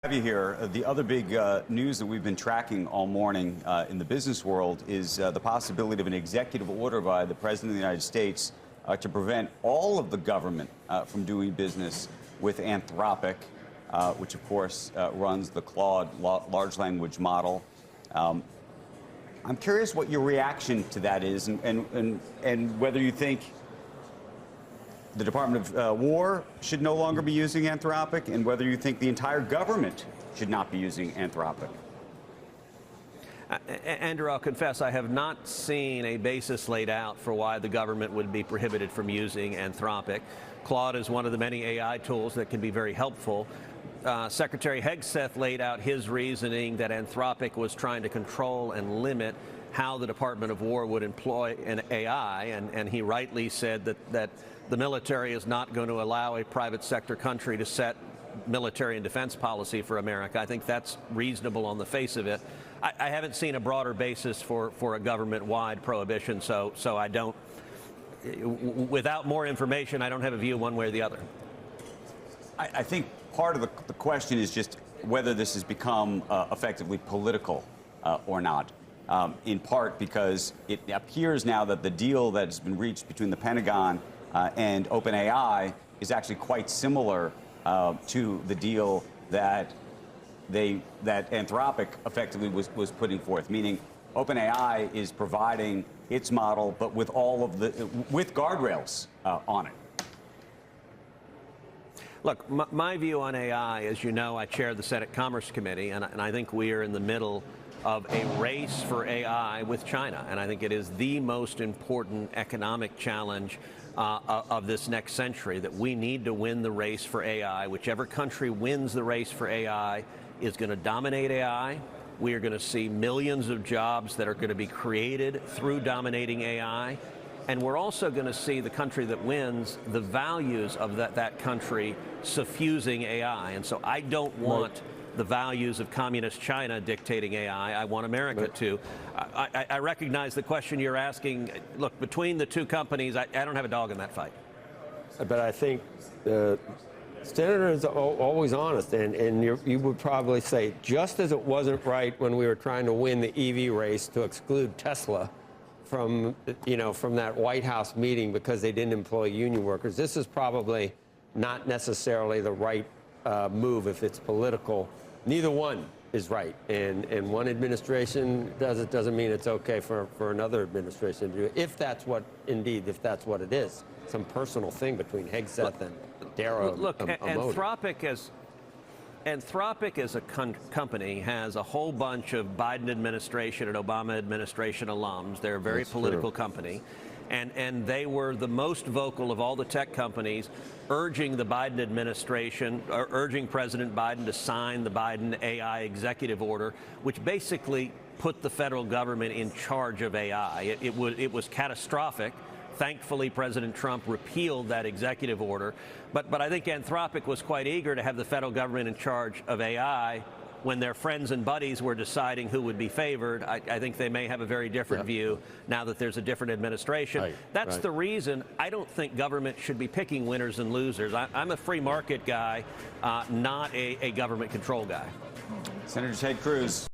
Have you here. The other big news that we've been tracking all morning in the business world is the possibility of an executive order by the President of the United States to prevent all of the government from doing business with Anthropic, which of course runs the Claude large language model. I'm curious what your reaction to that is and whether you think the Department of War should no longer be using Anthropic, and whether you think the entire government should not be using Anthropic. Andrew, I'll confess, I have not seen a basis laid out for why the government would be prohibited from using Anthropic. Claude is one of the many AI tools that can be very helpful. Secretary Hegseth laid out his reasoning that Anthropic was trying to control and limit how the Department of War would employ an AI, and he rightly said that the military is not going to allow a private sector country to set military and defense policy for America. I think that's reasonable on the face of it. I haven't seen a broader basis for a government-wide prohibition, so I don't, without more information, I don't have a view one way or the other. I think part of the question is just whether this has become effectively political or not. In part because it appears now that the deal that has been reached between the Pentagon and OpenAI is actually quite similar to the deal that Anthropic effectively was putting forth, meaning OpenAI is providing its model, but with all of with guardrails on it. Look, my view on AI, as you know, I chair the Senate Commerce Committee, and I think we are in the middle of a race for AI with China. And I think it is the most important economic challenge of this next century, that we need to win the race for AI. Whichever country wins the race for AI is going to dominate AI. We are going to see millions of jobs that are going to be created through dominating AI. And we're also going to see the country that wins, the values of that country suffusing AI. And so I don't want the values of communist China dictating AI. I want America to. I recognize the question you're asking. Look, between the two companies, I don't have a dog in that fight. But I think the senator is always honest, and you would probably say, just as it wasn't right when we were trying to win the EV race to exclude Tesla from that White House meeting because they didn't employ union workers, this is probably not necessarily the right move if it's political. Neither one is right, and one administration does it doesn't mean it's okay for another administration to do it, if that's what it is, some personal thing between Hegseth and Darrow. Look, Anthropic as a company has a whole bunch of Biden administration and Obama administration alums. They're a very political company. And they were the most vocal of all the tech companies, urging the Biden administration, or urging President Biden to sign the Biden AI executive order, which basically put the federal government in charge of AI. It was catastrophic. Thankfully, President Trump repealed that executive order. But I think Anthropic was quite eager to have the federal government in charge of AI when their friends and buddies were deciding who would be favored. I think they may have a very different view now that there's a different administration. That's the reason I don't think government should be picking winners and losers. I'm a free market guy, not a government control guy. Senator Ted Cruz.